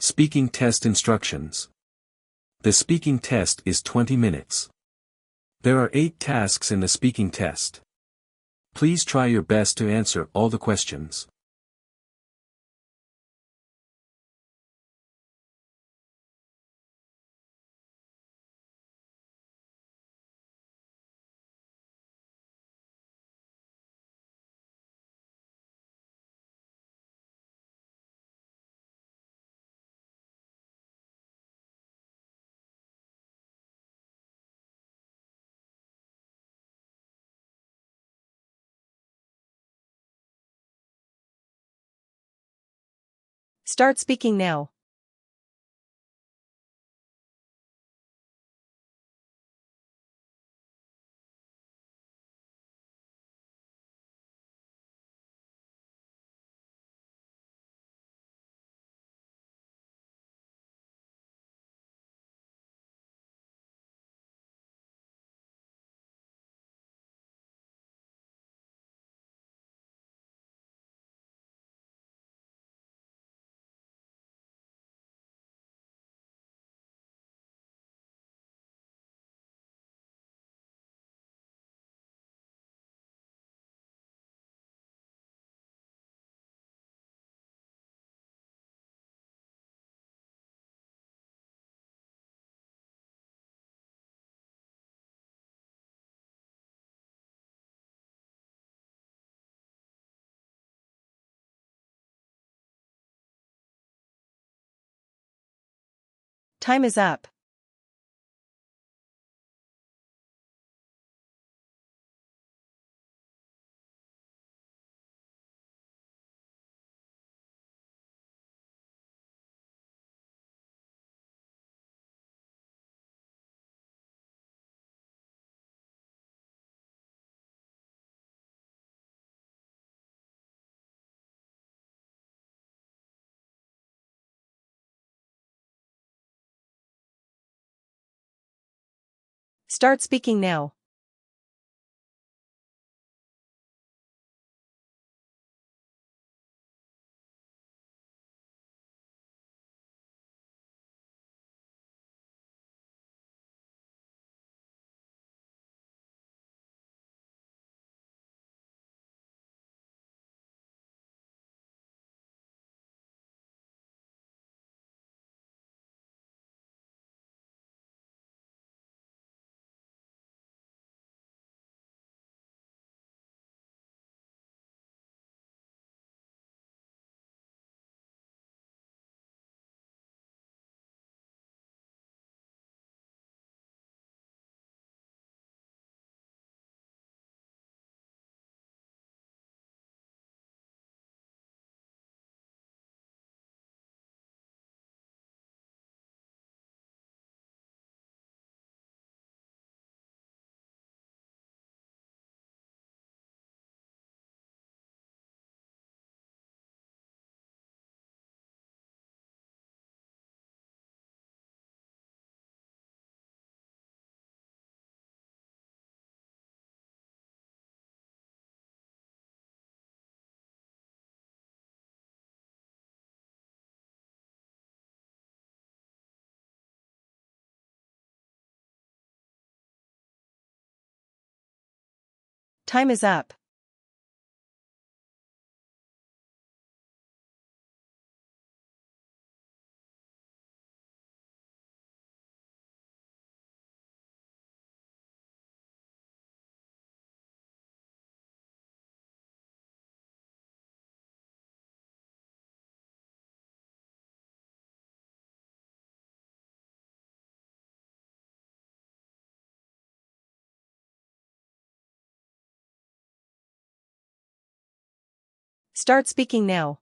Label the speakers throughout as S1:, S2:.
S1: Speaking test instructions. The speaking test is 20 minutes. There are 8 tasks in the speaking test. Please try your best to answer all the questions.
S2: Start speaking now. Time is up. Start speaking now. Time is up. Start speaking now.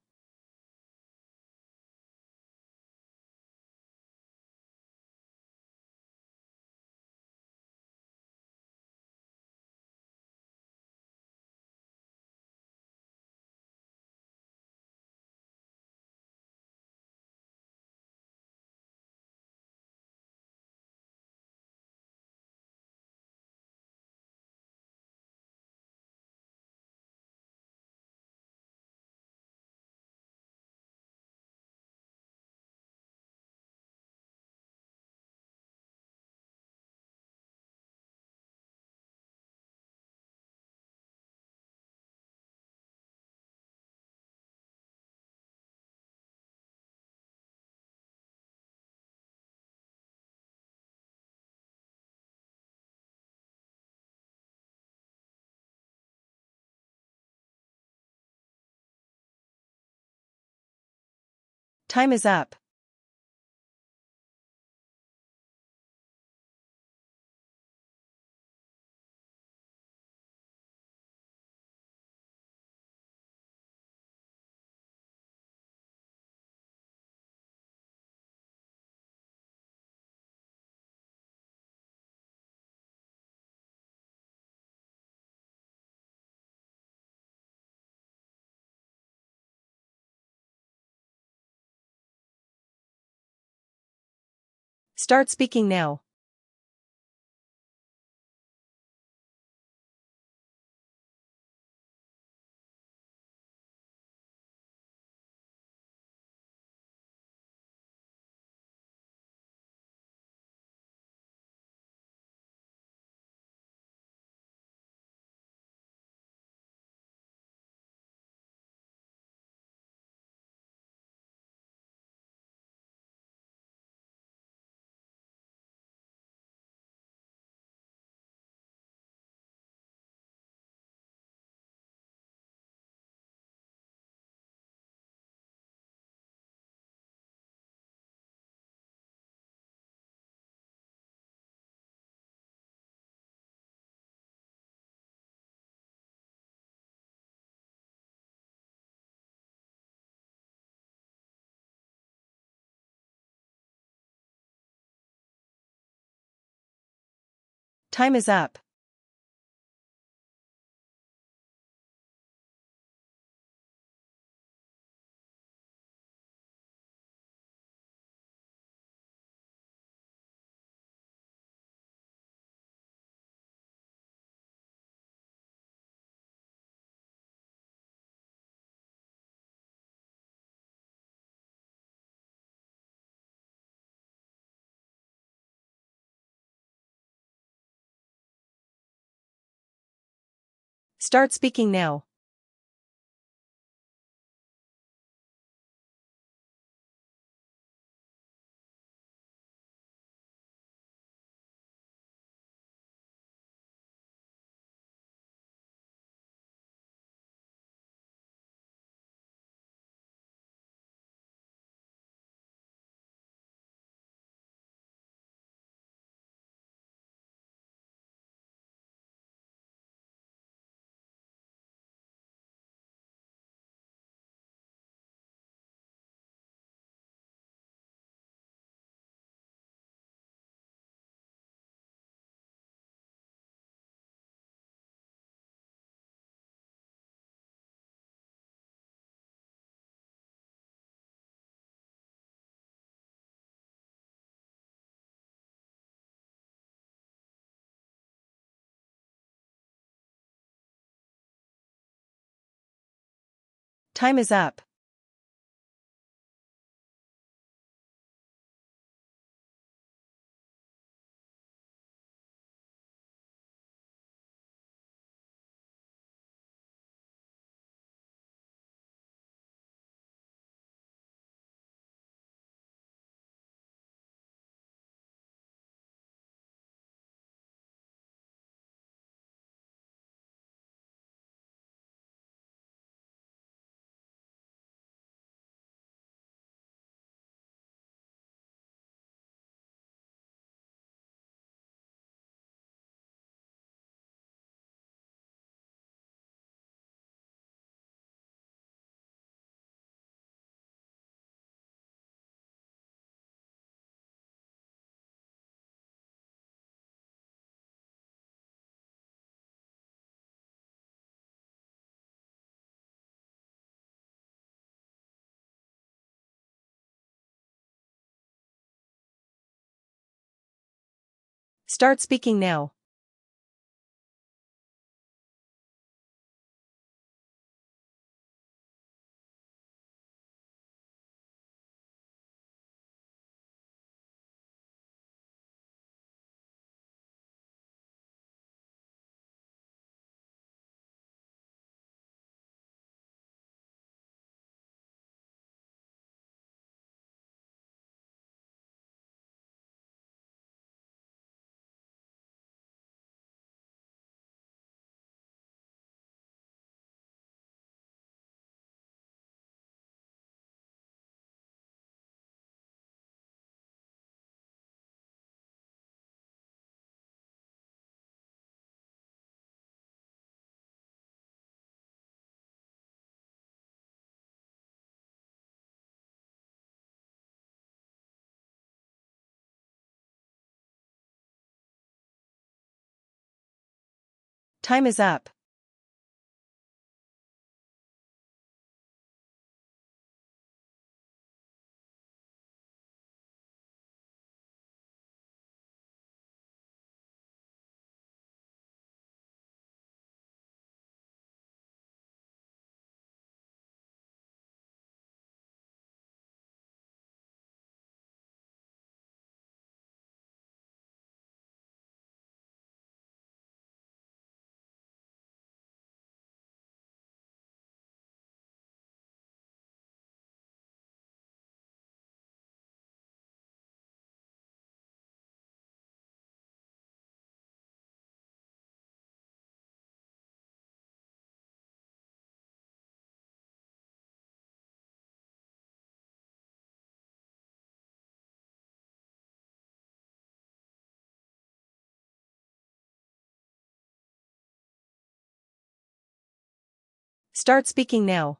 S2: Time is up. Start speaking now. Time is up. Start speaking now. Time is up. Start speaking now. Time is up. Start speaking now.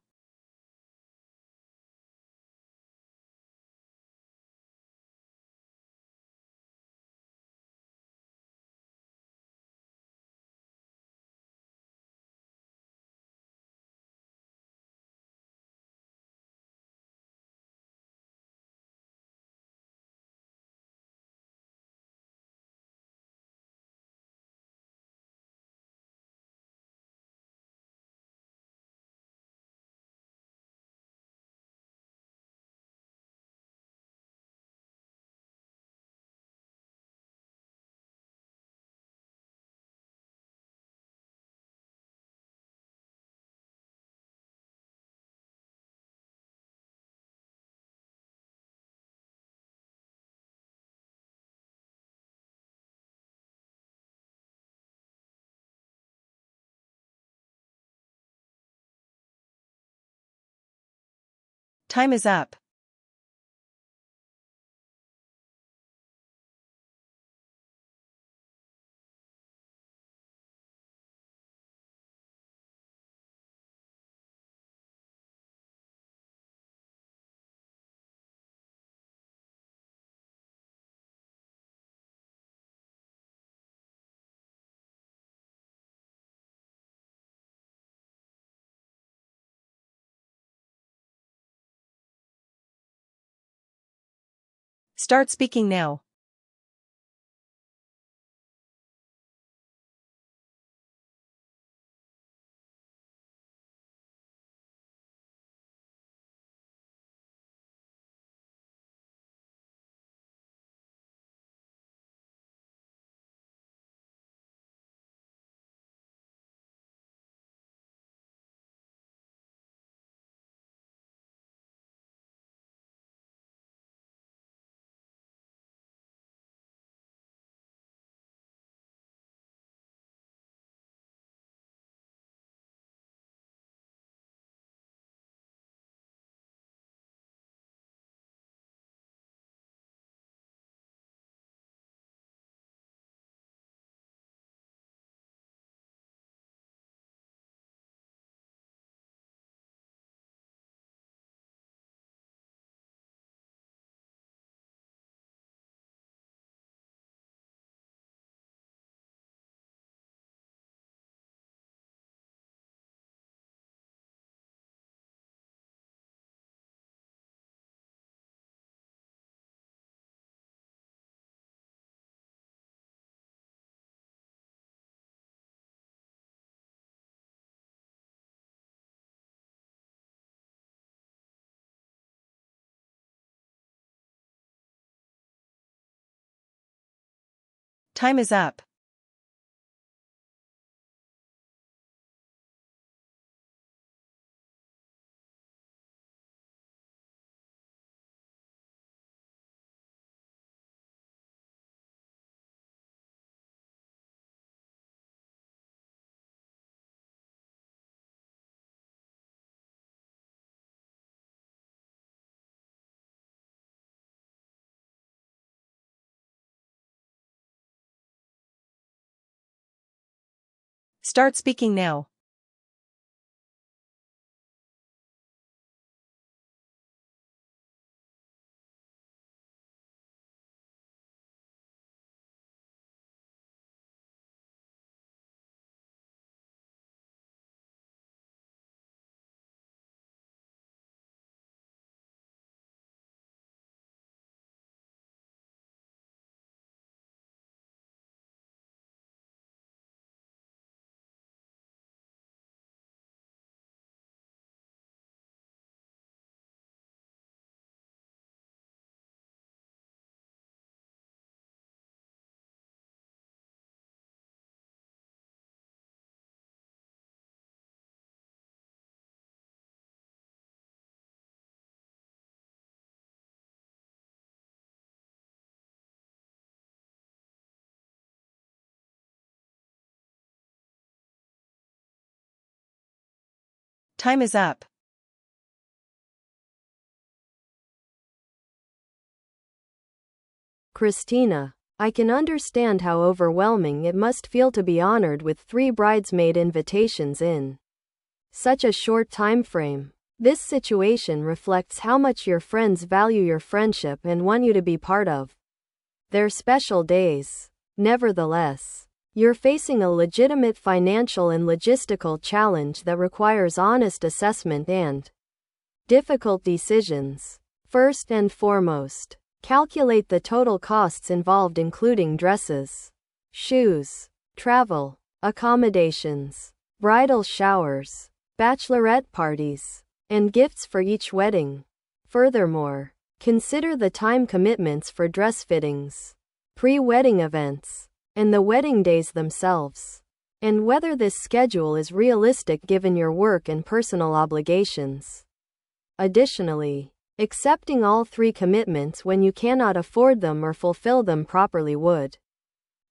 S2: Time is up. Start speaking now. Time is up. Start speaking now. Time is up.
S3: Christina, I can understand how overwhelming it must feel to be honored with 3 bridesmaid invitations in such a short time frame. This situation reflects how much your friends value your friendship and want you to be part of their special days. Nevertheless, you're facing a legitimate financial and logistical challenge that requires honest assessment and difficult decisions. First and foremost, calculate the total costs involved, including dresses, shoes, travel, accommodations, bridal showers, bachelorette parties, and gifts for each wedding. Furthermore, consider the time commitments for dress fittings, pre-wedding events, and the wedding days themselves, and whether this schedule is realistic given your work and personal obligations. Additionally, accepting all 3 commitments when you cannot afford them or fulfill them properly would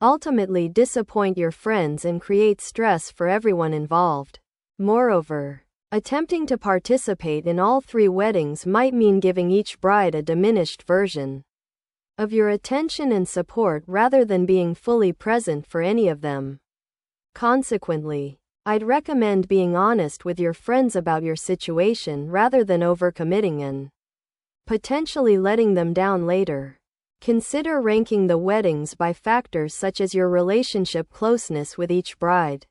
S3: ultimately disappoint your friends and create stress for everyone involved. Moreover, attempting to participate in all 3 weddings might mean giving each bride a diminished version of your attention and support rather than being fully present for any of them. Consequently, I'd recommend being honest with your friends about your situation rather than overcommitting and potentially letting them down later. Consider ranking the weddings by factors such as your relationship closeness with each bride,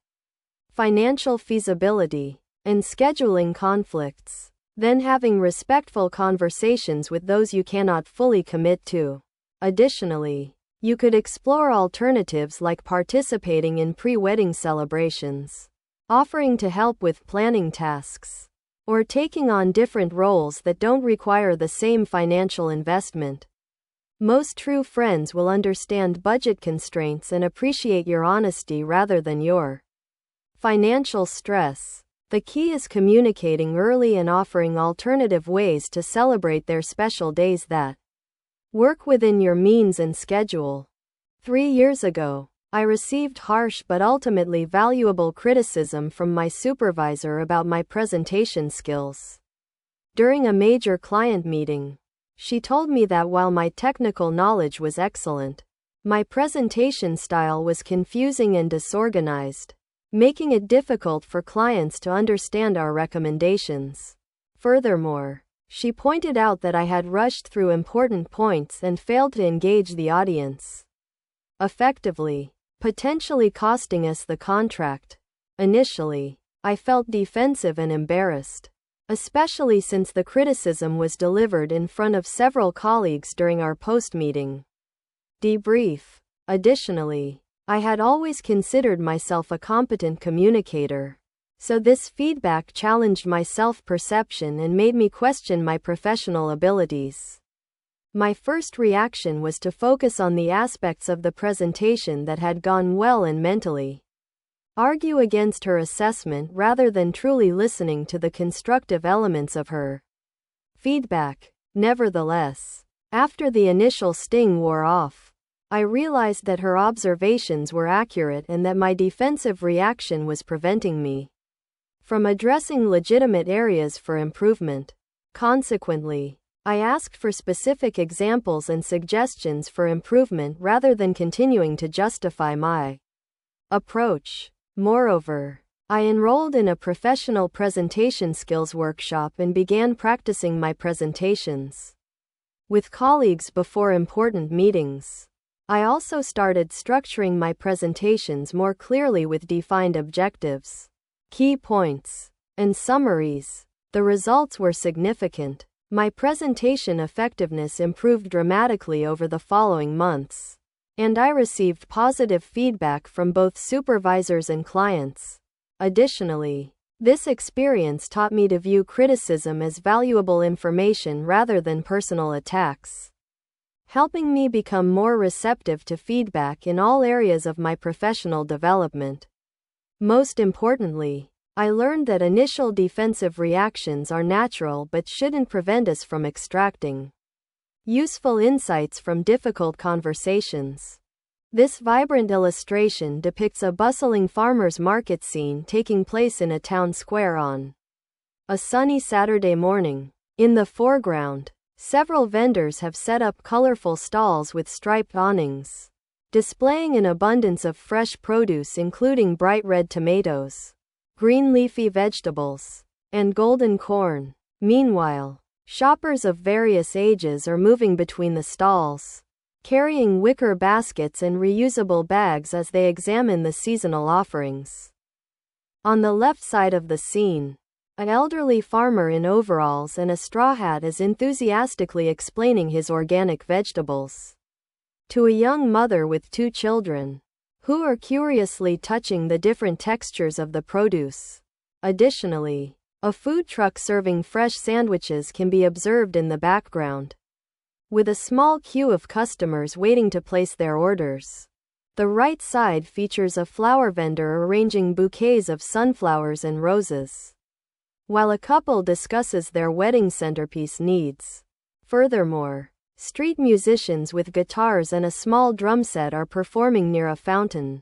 S3: financial feasibility, and scheduling conflicts. Then having respectful conversations with those you cannot fully commit to. Additionally, you could explore alternatives like participating in pre-wedding celebrations, offering to help with planning tasks, or taking on different roles that don't require the same financial investment. Most true friends will understand budget constraints and appreciate your honesty rather than your financial stress. The key is communicating early and offering alternative ways to celebrate their special days that work within your means and schedule. 3 years ago, I received harsh but ultimately valuable criticism from my supervisor about my presentation skills. During a major client meeting, she told me that while my technical knowledge was excellent, my presentation style was confusing and disorganized, making it difficult for clients to understand our recommendations. Furthermore, she pointed out that I had rushed through important points and failed to engage the audience effectively, potentially costing us the contract. Initially, I felt defensive and embarrassed, especially since the criticism was delivered in front of several colleagues during our post-meeting debrief. Additionally, I had always considered myself a competent communicator, so this feedback challenged my self-perception and made me question my professional abilities. My first reaction was to focus on the aspects of the presentation that had gone well and mentally argue against her assessment rather than truly listening to the constructive elements of her feedback. Nevertheless, after the initial sting wore off, I realized that her observations were accurate and that my defensive reaction was preventing me from addressing legitimate areas for improvement. Consequently, I asked for specific examples and suggestions for improvement rather than continuing to justify my approach. Moreover, I enrolled in a professional presentation skills workshop and began practicing my presentations with colleagues before important meetings. I also started structuring my presentations more clearly with defined objectives, key points, and summaries. The results were significant. My presentation effectiveness improved dramatically over the following months, and I received positive feedback from both supervisors and clients. Additionally, this experience taught me to view criticism as valuable information rather than personal attacks, helping me become more receptive to feedback in all areas of my professional development. Most importantly, I learned that initial defensive reactions are natural but shouldn't prevent us from extracting useful insights from difficult conversations. This vibrant illustration depicts a bustling farmers market scene taking place in a town square on A sunny Saturday morning. In the foreground, several vendors have set up colorful stalls with striped awnings, displaying an abundance of fresh produce including bright red tomatoes, green leafy vegetables, and golden corn. Meanwhile, shoppers of various ages are moving between the stalls, carrying wicker baskets and reusable bags as they examine the seasonal offerings. On the left side of the scene, an elderly farmer in overalls and a straw hat is enthusiastically explaining his organic vegetables to a young mother with 2 children, who are curiously touching the different textures of the produce. Additionally, a food truck serving fresh sandwiches can be observed in the background, with a small queue of customers waiting to place their orders. The right side features a flower vendor arranging bouquets of sunflowers and roses, while a couple discusses their wedding centerpiece needs. Furthermore, street musicians with guitars and a small drum set are performing near a fountain,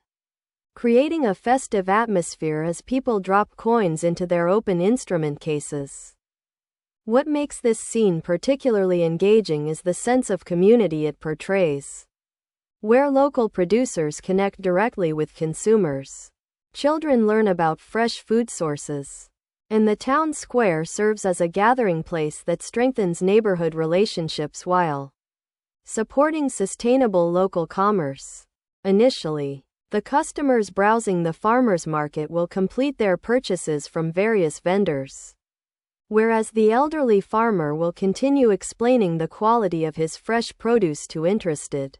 S3: creating a festive atmosphere as people drop coins into their open instrument cases. What makes this scene particularly engaging is the sense of community it portrays, where local producers connect directly with consumers. Children learn about fresh food sources, and the town square serves as a gathering place that strengthens neighborhood relationships while supporting sustainable local commerce. Initially, the customers browsing the farmers market will complete their purchases from various vendors, whereas the elderly farmer will continue explaining the quality of his fresh produce to interested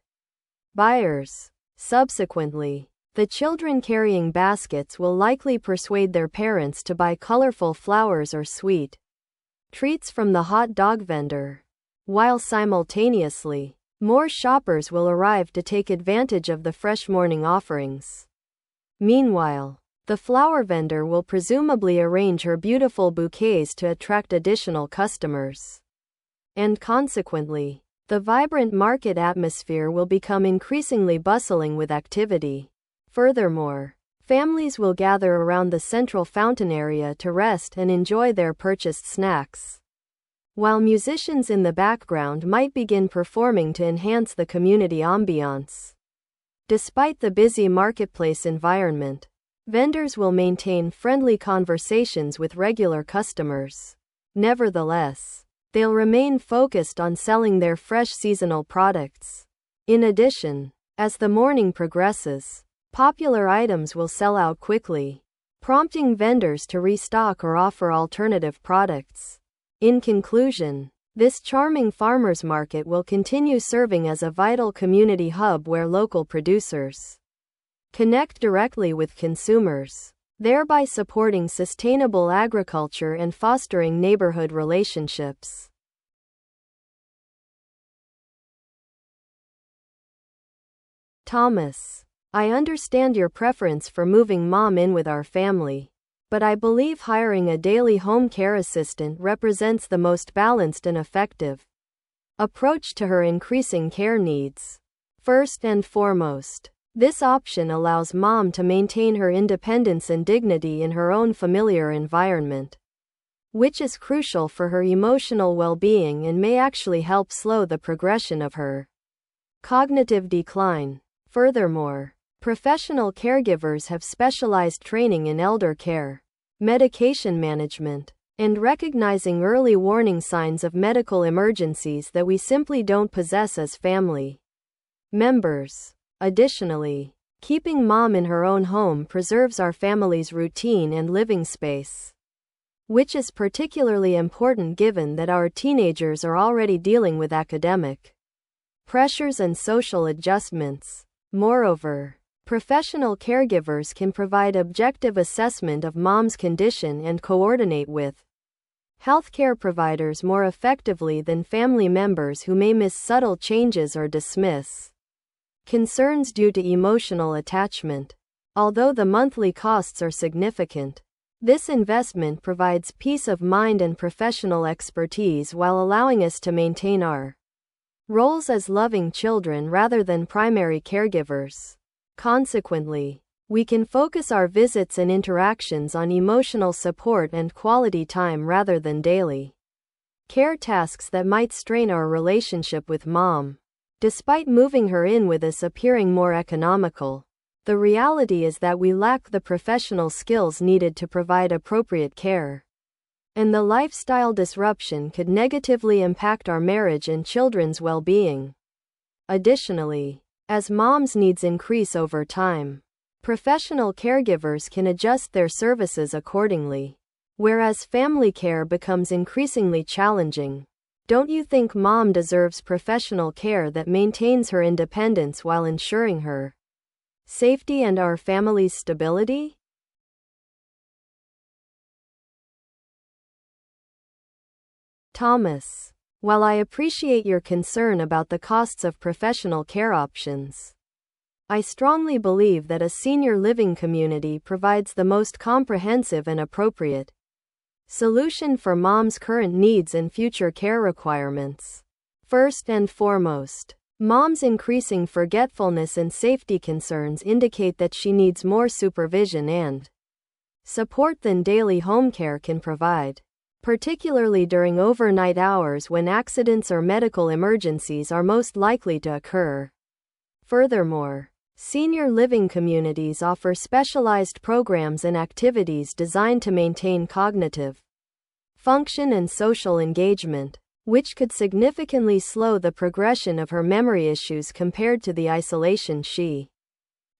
S3: buyers. Subsequently, the children carrying baskets will likely persuade their parents to buy colorful flowers or sweet treats from the hot dog vendor, while simultaneously, more shoppers will arrive to take advantage of the fresh morning offerings. Meanwhile, the flower vendor will presumably arrange her beautiful bouquets to attract additional customers, and consequently, the vibrant market atmosphere will become increasingly bustling with activity. Furthermore, families will gather around the central fountain area to rest and enjoy their purchased snacks, while musicians in the background might begin performing to enhance the community ambiance. Despite the busy marketplace environment, vendors will maintain friendly conversations with regular customers. Nevertheless, they'll remain focused on selling their fresh seasonal products. In addition, as the morning progresses, popular items will sell out quickly, prompting vendors to restock or offer alternative products. In conclusion, this charming farmers market will continue serving as a vital community hub where local producers connect directly with consumers, thereby supporting sustainable agriculture and fostering neighborhood relationships. Thomas, I understand your preference for moving Mom in with our family, but I believe hiring a daily home care assistant represents the most balanced and effective approach to her increasing care needs. First and foremost, this option allows Mom to maintain her independence and dignity in her own familiar environment, which is crucial for her emotional well-being and may actually help slow the progression of her cognitive decline. Furthermore, professional caregivers have specialized training in elder care, medication management, and recognizing early warning signs of medical emergencies that we simply don't possess as family members. Additionally, keeping Mom in her own home preserves our family's routine and living space, which is particularly important given that our teenagers are already dealing with academic pressures and social adjustments. Moreover, professional caregivers can provide objective assessment of Mom's condition and coordinate with healthcare providers more effectively than family members who may miss subtle changes or dismiss concerns due to emotional attachment. Although the monthly costs are significant, this investment provides peace of mind and professional expertise while allowing us to maintain our roles as loving children rather than primary caregivers. Consequently, We can focus our visits and interactions on emotional support and quality time rather than daily care tasks that might strain our relationship with mom. Despite moving her in with us appearing more economical, the reality is that we lack the professional skills needed to provide appropriate care. And the lifestyle disruption could negatively impact our marriage and children's well-being. Additionally, as mom's needs increase over time, professional caregivers can adjust their services accordingly, whereas family care becomes increasingly challenging. Don't you think mom deserves professional care that maintains her independence while ensuring her safety and our family's stability? Thomas, while I appreciate your concern about the costs of professional care options, I strongly believe that a senior living community provides the most comprehensive and appropriate solution for mom's current needs and future care requirements. First and foremost, mom's increasing forgetfulness and safety concerns indicate that she needs more supervision and support than daily home care can provide, particularly during overnight hours when accidents or medical emergencies are most likely to occur. Furthermore, senior living communities offer specialized programs and activities designed to maintain cognitive function and social engagement, which could significantly slow the progression of her memory issues compared to the isolation she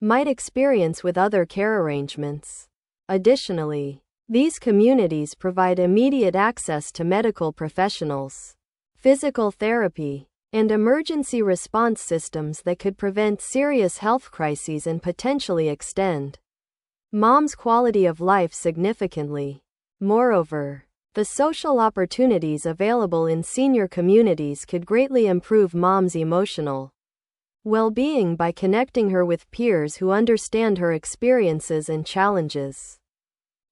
S3: might experience with other care arrangements. Additionally, these communities provide immediate access to medical professionals, physical therapy, and emergency response systems that could prevent serious health crises and potentially extend mom's quality of life significantly. Moreover, the social opportunities available in senior communities could greatly improve mom's emotional well-being by connecting her with peers who understand her experiences and challenges.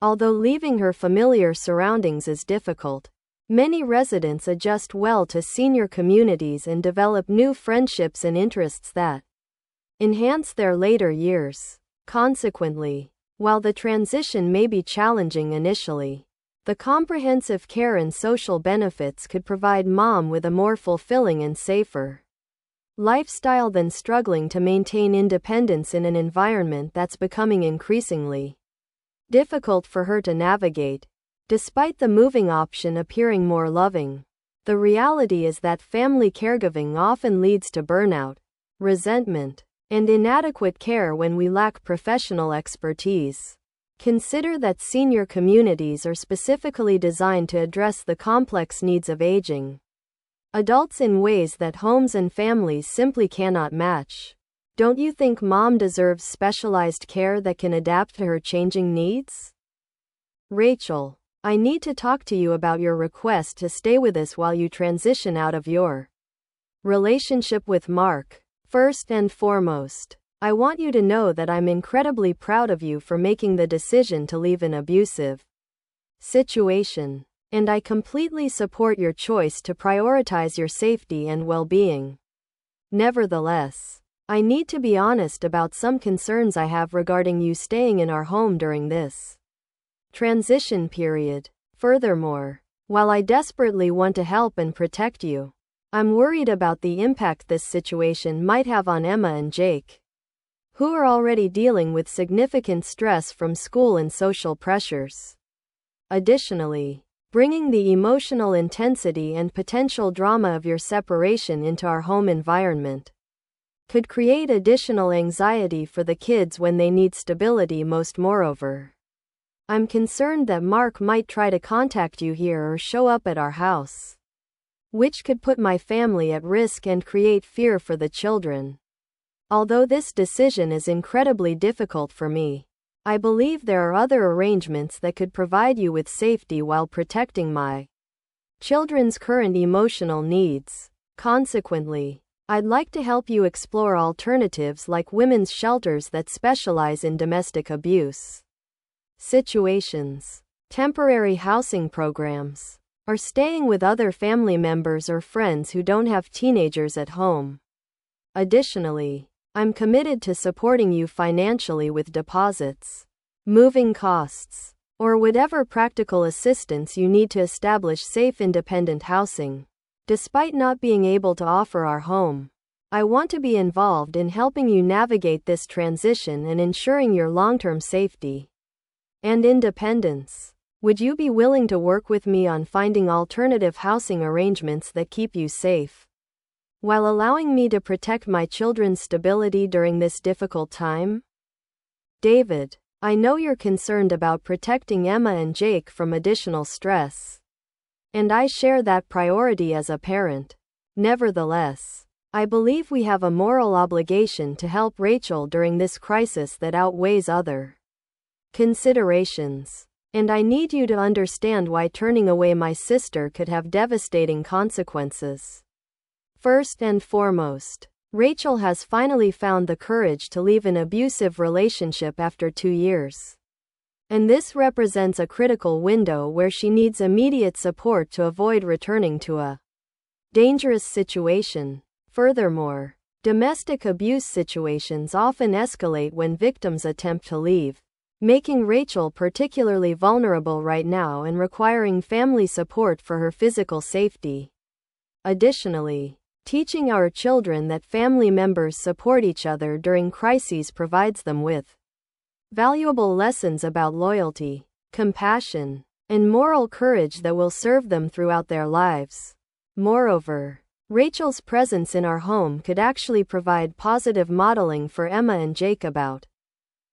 S3: Although leaving her familiar surroundings is difficult, many residents adjust well to senior communities and develop new friendships and interests that enhance their later years. Consequently, while the transition may be challenging initially, the comprehensive care and social benefits could provide mom with a more fulfilling and safer lifestyle than struggling to maintain independence in an environment that's becoming increasingly difficult for her to navigate. Despite the moving option appearing more loving, the reality is that family caregiving often leads to burnout, resentment, and inadequate care when we lack professional expertise. Consider that senior communities are specifically designed to address the complex needs of aging adults in ways that homes and families simply cannot match. Don't you think mom deserves specialized care that can adapt to her changing needs? Rachel, I need to talk to you about your request to stay with us while you transition out of your relationship with Mark. First and foremost, I want you to know that I'm incredibly proud of you for making the decision to leave an abusive situation, and I completely support your choice to prioritize your safety and well-being. Nevertheless, I need to be honest about some concerns I have regarding you staying in our home during this transition period. Furthermore, while I desperately want to help and protect you, I'm worried about the impact this situation might have on Emma and Jake, who are already dealing with significant stress from school and social pressures. Additionally, bringing the emotional intensity and potential drama of your separation into our home environment could create additional anxiety for the kids when they need stability most. Moreover, I'm concerned that Mark might try to contact you here or show up at our house, which could put my family at risk and create fear for the children. Although this decision is incredibly difficult for me, I believe there are other arrangements that could provide you with safety while protecting my children's current emotional needs. Consequently, I'd like to help you explore alternatives like women's shelters that specialize in domestic abuse situations, temporary housing programs, or staying with other family members or friends who don't have teenagers at home. Additionally, I'm committed to supporting you financially with deposits, moving costs, or whatever practical assistance you need to establish safe independent housing. Despite not being able to offer our home, I want to be involved in helping you navigate this transition and ensuring your long-term safety and independence. Would you be willing to work with me on finding alternative housing arrangements that keep you safe, while allowing me to protect my children's stability during this difficult time? David, I know you're concerned about protecting Emma and Jake from additional stress, and I share that priority as a parent. Nevertheless, I believe we have a moral obligation to help Rachel during this crisis that outweighs other considerations. And I need you to understand why turning away my sister could have devastating consequences. First and foremost, Rachel has finally found the courage to leave an abusive relationship after 2 years. And this represents a critical window where she needs immediate support to avoid returning to a dangerous situation. Furthermore, domestic abuse situations often escalate when victims attempt to leave, making Rachel particularly vulnerable right now and requiring family support for her physical safety. Additionally, teaching our children that family members support each other during crises provides them with valuable lessons about loyalty, compassion, and moral courage that will serve them throughout their lives. Moreover, Rachel's presence in our home could actually provide positive modeling for Emma and Jake about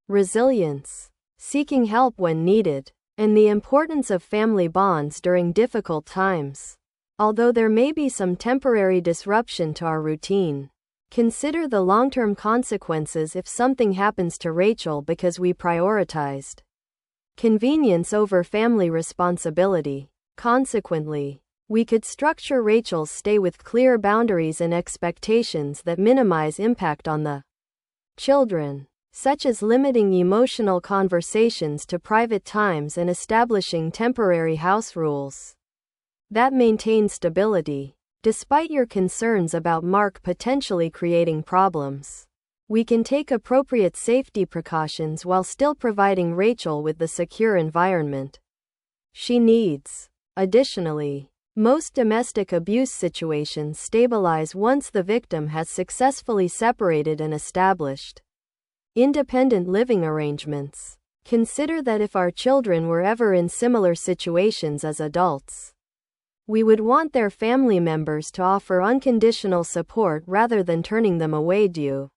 S3: resilience, seeking help when needed, and the importance of family bonds during difficult times. Although there may be some temporary disruption to our routine, consider the long-term consequences if something happens to Rachel because we prioritized convenience over family responsibility. Consequently, we could structure Rachel's stay with clear boundaries and expectations that minimize impact on the children, such as limiting emotional conversations to private times and establishing temporary house rules that maintain stability. Despite your concerns about Mark potentially creating problems, we can take appropriate safety precautions while still providing Rachel with the secure environment she needs. Additionally, most domestic abuse situations stabilize once the victim has successfully separated and established independent living arrangements. Consider that if our children were ever in similar situations as adults, we would want their family members to offer unconditional support rather than turning them away due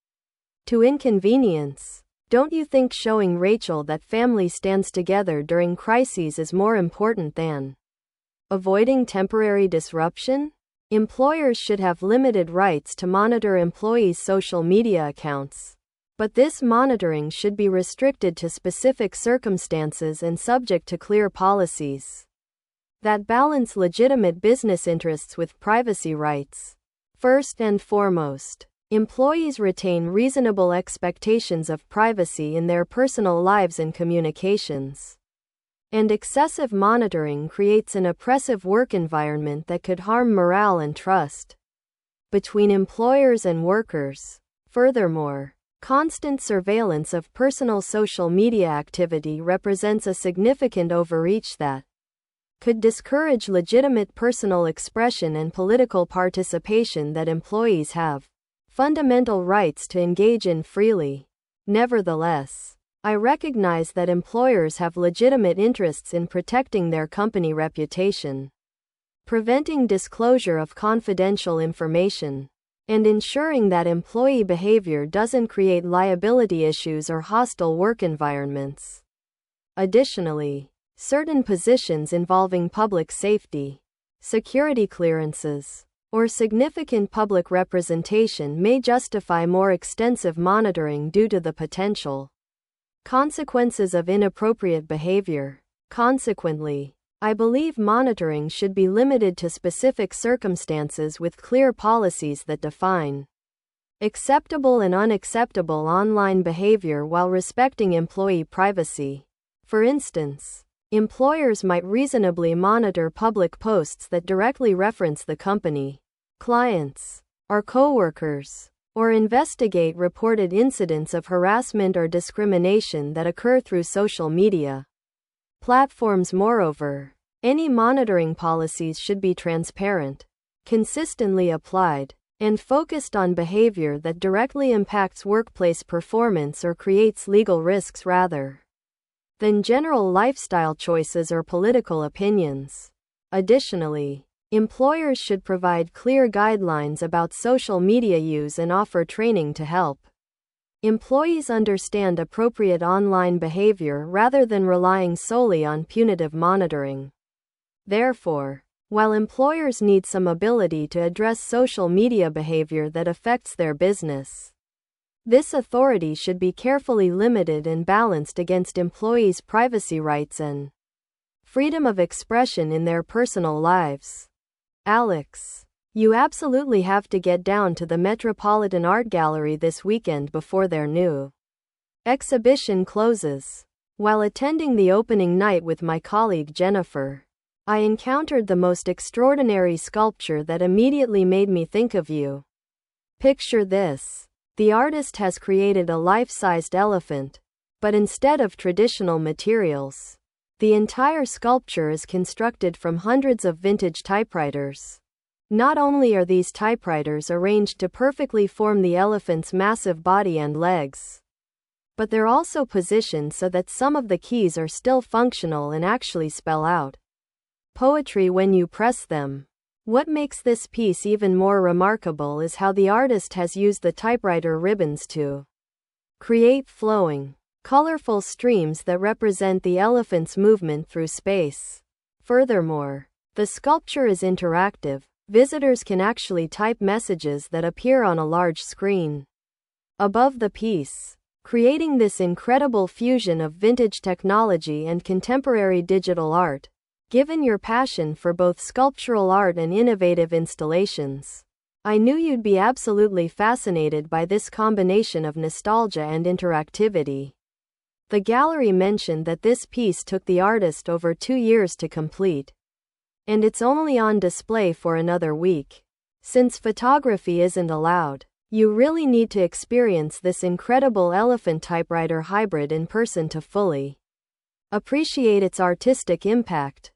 S3: to inconvenience. Don't you think showing Rachel that family stands together during crises is more important than avoiding temporary disruption? Employers should have limited rights to monitor employees' social media accounts, but this monitoring should be restricted to specific circumstances and subject to clear policies that balance legitimate business interests with privacy rights. First and foremost, employees retain reasonable expectations of privacy in their personal lives and communications. And excessive monitoring creates an oppressive work environment that could harm morale and trust between employers and workers. Furthermore, constant surveillance of personal social media activity represents a significant overreach that could discourage legitimate personal expression and political participation that employees have fundamental rights to engage in freely. Nevertheless, I recognize that employers have legitimate interests in protecting their company reputation, preventing disclosure of confidential information, and ensuring that employee behavior doesn't create liability issues or hostile work environments. Additionally, certain positions involving public safety, security clearances, or significant public representation may justify more extensive monitoring due to the potential consequences of inappropriate behavior. Consequently, I believe monitoring should be limited to specific circumstances with clear policies that define acceptable and unacceptable online behavior while respecting employee privacy. For instance, employers might reasonably monitor public posts that directly reference the company, clients, or coworkers, or investigate reported incidents of harassment or discrimination that occur through social media platforms. Moreover, any monitoring policies should be transparent, consistently applied, and focused on behavior that directly impacts workplace performance or creates legal risks rather than general lifestyle choices or political opinions. Additionally, employers should provide clear guidelines about social media use and offer training to help employees understand appropriate online behavior rather than relying solely on punitive monitoring. Therefore, while employers need some ability to address social media behavior that affects their business, this authority should be carefully limited and balanced against employees' privacy rights and freedom of expression in their personal lives. Alex, you absolutely have to get down to the Metropolitan Art Gallery this weekend before their new exhibition closes. While attending the opening night with my colleague Jennifer, I encountered the most extraordinary sculpture that immediately made me think of you. Picture this. The artist has created a life-sized elephant, but instead of traditional materials, the entire sculpture is constructed from hundreds of vintage typewriters. Not only are these typewriters arranged to perfectly form the elephant's massive body and legs, but they're also positioned so that some of the keys are still functional and actually spell out poetry when you press them. What makes this piece even more remarkable is how the artist has used the typewriter ribbons to create flowing, colorful streams that represent the elephant's movement through space. Furthermore, the sculpture is interactive. Visitors can actually type messages that appear on a large screen above the piece, creating this incredible fusion of vintage technology and contemporary digital art. Given your passion for both sculptural art and innovative installations, I knew you'd be absolutely fascinated by this combination of nostalgia and interactivity. The gallery mentioned that this piece took the artist over 2 years to complete, and it's only on display for another week. Since photography isn't allowed, you really need to experience this incredible elephant typewriter hybrid in person to fully appreciate its artistic impact.